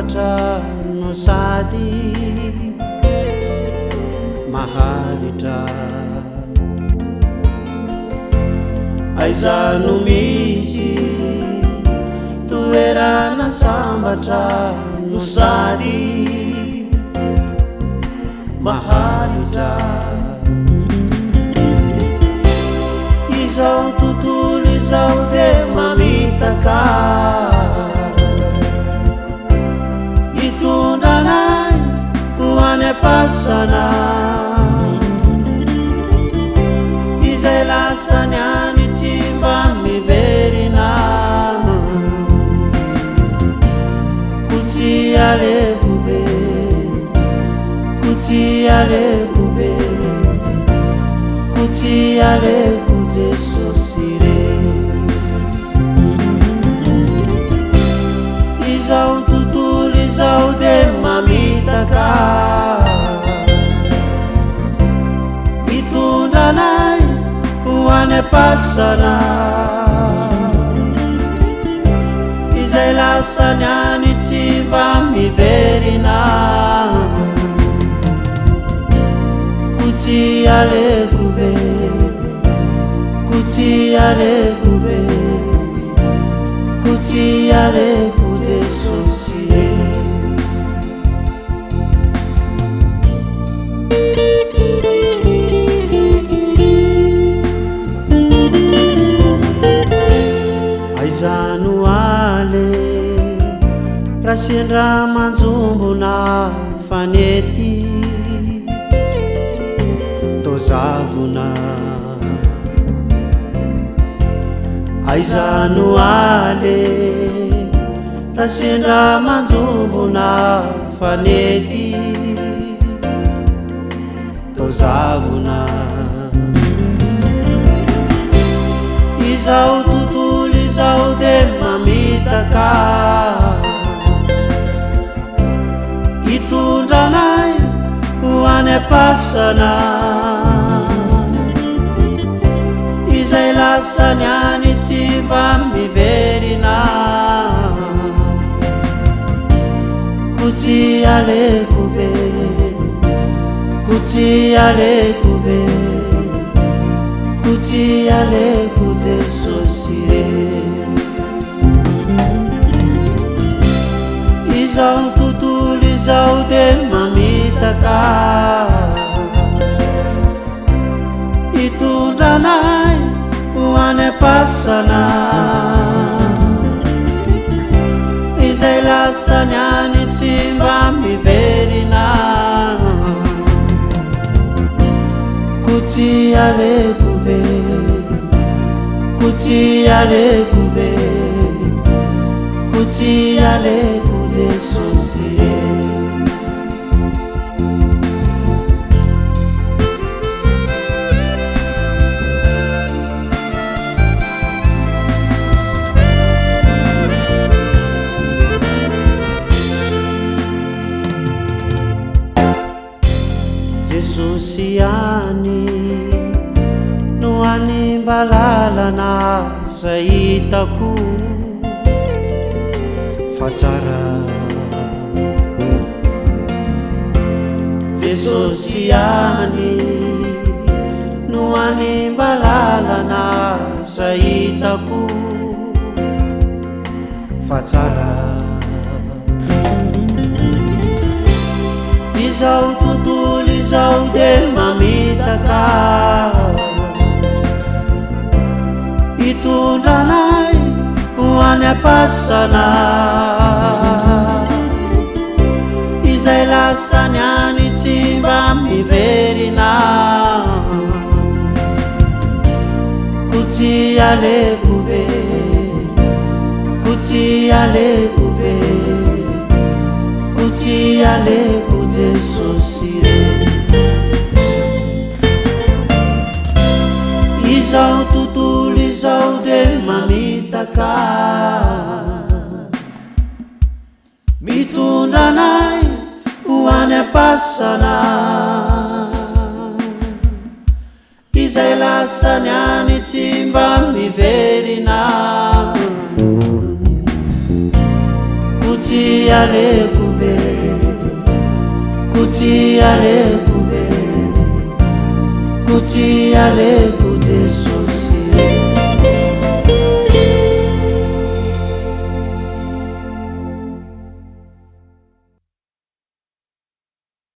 sambatra no sady maharitra aiza no misy toerana sambatra no sady maharitra izao tontolo izao de mamitaka itondranay ho any am-pasana izay lasany any tsy mba miverina kuti aleko ve kuti aleko ve kuti aleko Jesosy re izao tontolo izao de mamitaka mitondranay ho any am-pasana izay lasany any tsy mba miverina kuti aleko ve kuti aleko ve kuti aleko Jesosy re aiza no ale raha sendra manjombona fanety tozavona aiza no ale raha sendra manjombona fanety tozavona izao tontolo izao de mamitaka itondranay ho any am-pasana izay lasany any tsy mba miverina kuti aleko ve kuti aleko ve kuti aleko Jesosy re izao tontolo izao de mamitaka itondranay ho any am-pasana izay lasany any tsy mba miverina kuti aleko ve kuti aleko ve kuti aleko Jesosy re Jesosy any no any mba lalana zay hitako fa tsara Jesosy any no any mba lalana zay hitako fa tsara izao tontolo izao de mamitaka itondranay ho any am-pasana izay lasany any tsy mba miverina kuti aleko ve kuti aleko ve kuti aleko Jesosy re izao tontolo izao de mamitaka mitondranay ho any am-pasana izay lasany any tsy mba miverina kuti alekuve, kuti alekuve, kuti alekuve.